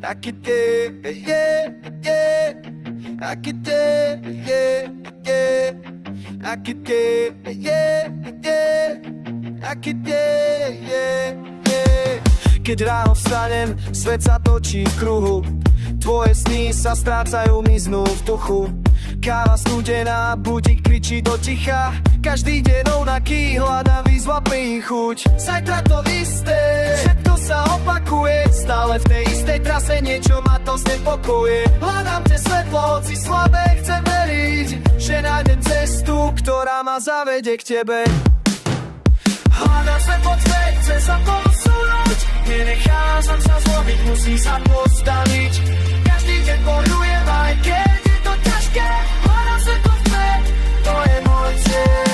I could get, yeah, yeah. I could get, yeah, yeah. I could get, yeah, yeah. I could get, yeah, yeah. Keď ráno vstanem, svet sa točí v kruhu. Tvoje sny sa strácajú, miznú v duchu. Káva studená, budík kričí do ticha. Každý deň rovnaký, hľadá výzva pri chuť. Zajtra to isté, všetko sa opakuje. Stále v tej istej trase niečo ma to znepokojuje. Hľadám te svetlo, hoci slabé, chcem veriť, že nájdem cestu, ktorá ma zavede k tebe. Hľadám svetlo tve, chcem sa posunúť. Nenechám sa zlomiť, musím sa postaviť. Každý deň bojujem, aj keď je to ťažké. Hľadám svetlo tve, to je môj cieľ.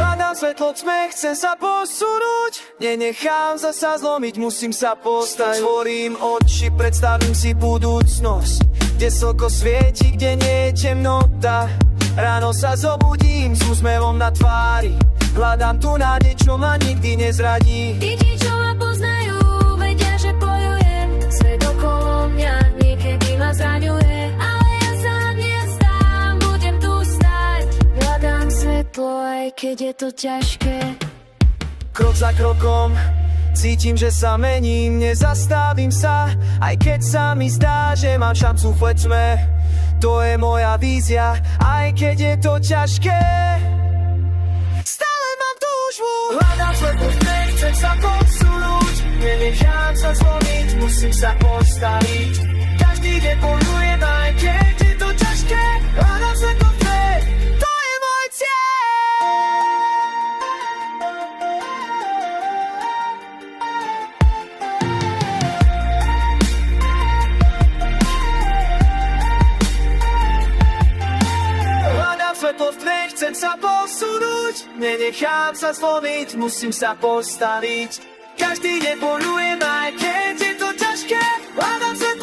Hľadám svetlo tme, chcem sa posunúť. Nenechám sa zlomiť, musím sa postaviť. Otvorím oči, predstavím si budúcnosť, kde slnko svieti, kde nie je temnota. Ráno sa zobudím s úsmevom na tvári. Hľadám tu nádej, čo ma nikdy nezradí. Tí, čo ma poznajú, vedia, že bojujem. Svet okolo mňa niekedy ma zraňuje, ale ja sa nevzdám, budem tu stáť. Hľadám svetlo, aj keď je to ťažké. Krok za krokom cítim, že sa mením, nezastavím sa, aj keď sa mi zdá, že mám šancu v tme. To je moja vízia, aj keď je to ťažké. Stále mám túžbu. Hľadám svetlo v tme, chcem sa posunúť. Nenechám sa zlomiť, musím sa postaviť. Každý deň bojujem, aj keď je to ťažké. Hľadám svetlo v tme, to je môj cieľ. Svetlo v tme, chcem sa posunúť. Nenechám sa zlomiť, musím sa postaviť. Každý deň bojujem, aj keď je to ťažké. Hľadám svetlo